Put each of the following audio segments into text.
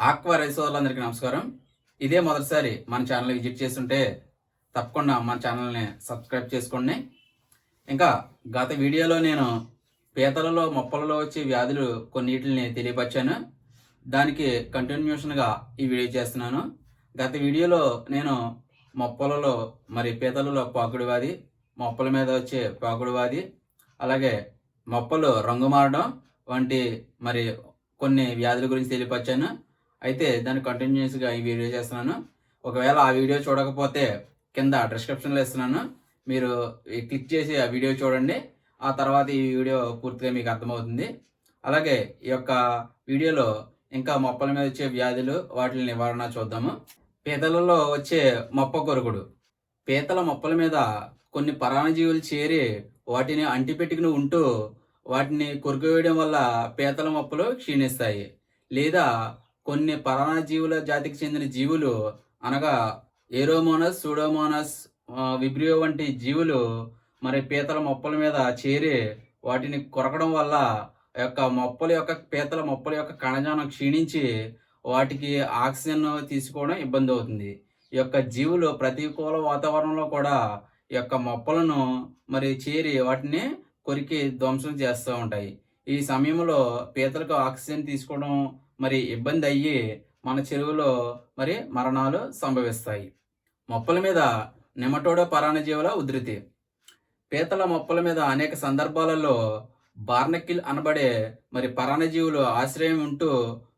Aqua రైతు సోదరులందరికీ నమస్కారం. ఇదే మొదటిసారి మన ఛానల్ విజిట్ చేస్తుంటే తప్పకుండా మన ఛానల్ని సబ్స్క్రైబ్ చేసుకోండి. ఇంకా గత వీడియోలో నేను పీతలలో మొప్పలలో వచ్చే వ్యాధులు కొన్నిటిని తెలియపరిచాను. దానికి కంటిన్యూషన్గా ఈ వీడియో చేస్తున్నాను. గత వీడియోలో నేను మొప్పలలో పీతలలో పాకుడు వ్యాధి, మొప్పల మీద వచ్చే పాకుడు వ్యాధి, అలాగే మొప్పలు రంగు మారడం వంటి కొన్ని వ్యాధుల గురించి తెలియపరిచాను. అయితే దాన్ని కంటిన్యూస్గా ఈ వీడియో చేస్తున్నాను. ఒకవేళ ఆ వీడియో చూడకపోతే కింద డిస్క్రిప్షన్లో ఇస్తున్నాను, మీరు క్లిక్ చేసి ఆ వీడియో చూడండి. ఆ తర్వాత ఈ వీడియో పూర్తిగా మీకు అర్థమవుతుంది. అలాగే ఈ యొక్క వీడియోలో ఇంకా మొప్పల మీద వచ్చే వ్యాధులు, వాటి నివారణ చూద్దాము. పీతలలో వచ్చే మొప్ప కొరుకుడు. పీతల మొప్పల మీద కొన్ని పరాన్నజీవులు చేరి వాటిని అంటిపెట్టుకుని ఉంటూ వాటిని కొరికివేయడం వల్ల పీతల మొప్పలు క్షీణిస్తాయి. లేదా కొన్ని పరాన్నజీవుల జాతికి చెందిన జీవులు అనగా ఏరోమోనస్, సూడోమోనస్, విబ్రియో వంటి జీవులు పీతల మొప్పల మీద చేరి వాటిని కొరకడం వల్ల పీతల మొప్పల యొక్క కణజాలం క్షీణించి వాటికి ఆక్సిజన్ తీసుకోవడం ఇబ్బంది అవుతుంది. ఈ యొక్క జీవులు ప్రతికూల వాతావరణంలో కూడా ఈ యొక్క మొప్పలను చేరి వాటిని కొరికి ధ్వంసం చేస్తూ ఉంటాయి. ఈ సమయంలో పీతలకు ఆక్సిజన్ తీసుకోవడం ఇబ్బంది అయ్యి మన చెరువులో మరణాలు సంభవిస్తాయి. మొప్పల మీద నెమటోడా పరాన్నజీవుల ఉధృతి. పీతల మొప్పల మీద అనేక సందర్భాలలో బార్నకిల్ అనబడే పరాన్నజీవులు ఆశ్రయం ఉంటూ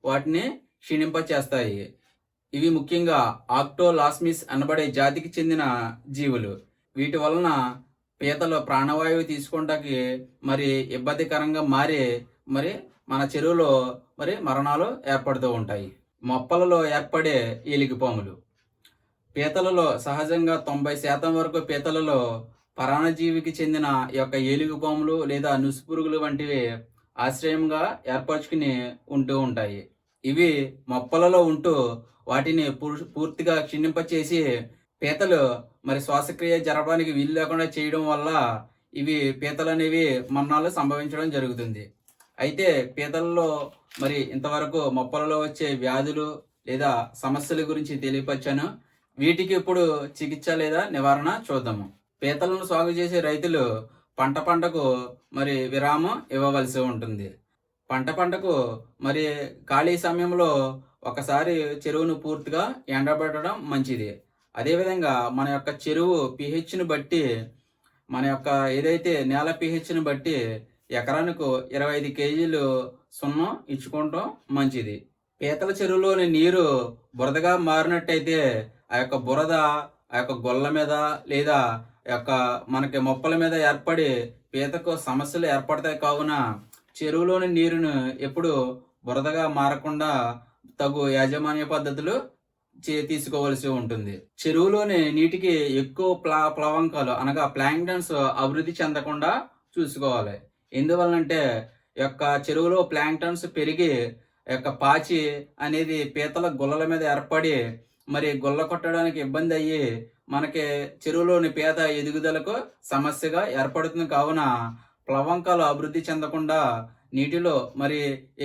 వాటిని క్షీణింపచేస్తాయి. ఇవి ముఖ్యంగా ఆక్టోలాస్మిస్ అనబడే జాతికి చెందిన జీవులు. వీటి వలన పీతలు ప్రాణవాయువు తీసుకోవడానికి ఇబ్బందికరంగా మారి మన చెరువులో మరణాలు ఏర్పడుతూ ఉంటాయి. మొప్పలలో ఏర్పడే ఏలికపాములు. పీతలలో సహజంగా 90% వరకు పీతలలో పరాన్నజీవికి చెందిన ఈ యొక్క ఏలికపాములు లేదా నుసిపురుగులు వంటివి ఆశ్రయంగా ఏర్పరచుకుని ఉంటూ ఉంటాయి. ఇవి మొప్పలలో ఉంటూ వాటిని పూర్తిగా క్షీణింపచేసి పీతలు శ్వాసక్రియ జరపడానికి వీలు లేకుండా చేయడం వల్ల ఇవి పీతలు అనేవి మరణాలు సంభవించడం జరుగుతుంది. అయితే పీతలలో ఇంతవరకు మొప్పలలో వచ్చే వ్యాధులు లేదా సమస్యల గురించి తెలియపరిచాను. వీటికి ఇప్పుడు చికిత్స లేదా నివారణ చూద్దాము. పీతలను సాగు చేసే రైతులు పంటకు విరామం ఇవ్వవలసి ఉంటుంది. పంటకు ఖాళీ సమయంలో ఒకసారి చెరువును పూర్తిగా ఎండబెట్టడం మంచిది. అదేవిధంగా మన యొక్క చెరువు పిహెచ్ని బట్టి ఏదైతే నేల పిహెచ్ని బట్టి ఎకరానికి 25 కేజీలు సున్నం ఇచ్చుకోవటం మంచిది. పీతల చెరువులోని నీరు బురదగా మారినట్టయితే ఆ యొక్క బురద ఆ యొక్క గొల్ల మీద లేదా మనకి మొప్పల మీద ఏర్పడి పీతకు సమస్యలు ఏర్పడతాయి. కావున చెరువులోని నీరును ఎప్పుడు బురదగా మారకుండా తగు యాజమాన్య పద్ధతులు తీసుకోవలసి ఉంటుంది. చెరువులోని నీటికి ఎక్కువ ప్లవంకాలు అనగా ప్లాంక్టన్స్ అభివృద్ధి చెందకుండా చూసుకోవాలి. ఎందువల్లంటే చెరువులో ప్లాంక్టన్స్ పెరిగి పాచి అనేది పీతల గుల్లల మీద ఏర్పడి గుల్ల కొట్టడానికి ఇబ్బంది అయ్యి మనకి చెరువులోని పీత ఎదుగుదలకు సమస్యగా ఏర్పడుతుంది. కావున ప్లవంకాలు అభివృద్ధి చెందకుండా నీటిలో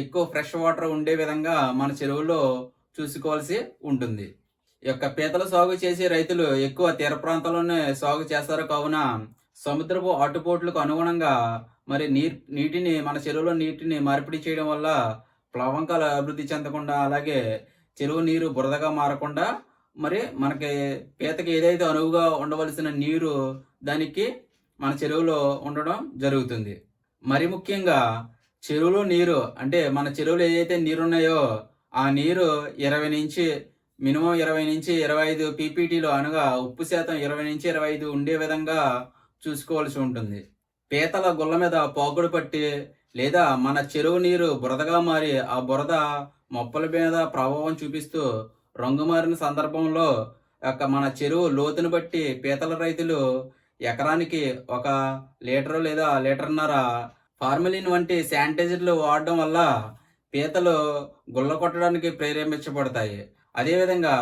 ఎక్కువ ఫ్రెష్ వాటర్ ఉండే విధంగా మన చెరువులో చూసుకోవాల్సి ఉంటుంది. పీతల సాగు చేసే రైతులు ఎక్కువ తీర ప్రాంతాల్లోనే సాగు చేస్తారు. కావున సముద్రపు ఆటుపోట్లకు అనుగుణంగా నీటిని మన చెరువులో నీటిని మార్పిడి చేయడం వల్ల ప్లవంకాలు అభివృద్ధి చెందకుండా, అలాగే చెరువు నీరు బురదగా మారకుండా మనకి పీతకి ఏదైతే అనువుగా ఉండవలసిన నీరు దానికి మన చెరువులో ఉండడం జరుగుతుంది. ముఖ్యంగా చెరువులో నీరు అంటే మన చెరువులో ఏదైతే నీరున్నాయో ఆ నీరు 20 నుంచి మినిమం 20 నుంచి 25 పీపీటీలు అనగా ఉప్పు శాతం 20 నుంచి 25 ఉండే విధంగా చూసుకోవాల్సి ఉంటుంది. పీతల గుల్ల మీద పాకుడు పట్టి లేదా మన చెరువు నీరు బురదగా మారి ఆ బురద మొప్పల మీద ప్రభావం చూపిస్తూ రంగు మారిన సందర్భంలో మన చెరువు లోతును బట్టి పీతల రైతులు ఎకరానికి 1 లీటరు లేదా లీటర్న్నర ఫార్మలిన్ వంటి శానిటైజర్లు వాడడం వల్ల పీతలు గుల్ల కొట్టడానికి ప్రేరేపించబడతాయి. అదేవిధంగా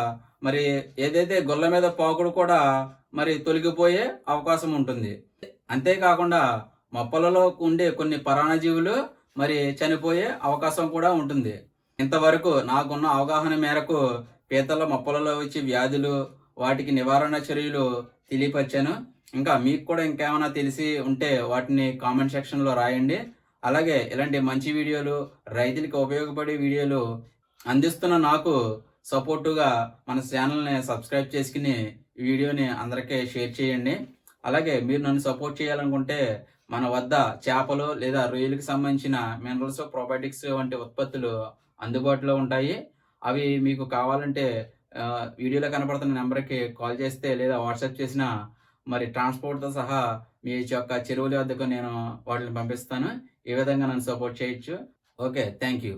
ఏదైతే గుల్ల మీద పాకుడు కూడా తొలగిపోయే అవకాశం ఉంటుంది. అంతేకాకుండా మొప్పలలో ఉండే కొన్ని పరాన్నజీవులు చనిపోయే అవకాశం కూడా ఉంటుంది. ఇంతవరకు నాకున్న అవగాహన మేరకు పీతల మొప్పలలో వచ్చే వ్యాధులు, వాటికి నివారణ చర్యలు తెలియపరిచాను. ఇంకా మీకు కూడా ఇంకేమైనా తెలిసి ఉంటే వాటిని కామెంట్ సెక్షన్‌లో రాయండి. అలాగే ఇలాంటి మంచి వీడియోలు, రైతులకి ఉపయోగపడే వీడియోలు అందిస్తున్న నాకు సపోర్టుగా మన ఛానల్‌ని సబ్స్క్రైబ్ చేసుకొని, ఈ వీడియోని అందరికీ షేర్ చేయండి. అలాగే మీరు నన్ను సపోర్ట్ చేయాలనుకుంటే మన వద్ద చేపలు లేదా రొయ్యలకు సంబంధించిన మినరల్స్, ప్రోబయోటిక్స్ వంటి ఉత్పత్తులు అందుబాటులో ఉంటాయి. అవి మీకు కావాలంటే వీడియోలో కనపడుతున్న నంబర్‌కి కాల్ చేస్తే లేదా వాట్సాప్ చేసినా మరి ట్రాన్స్‌పోర్ట్‌తో సహా మీ యొక్క చెరువుల వద్దకు నేను వాటిని పంపిస్తాను. ఈ విధంగా నన్ను సపోర్ట్ చేయొచ్చు. ఓకే. Thank you.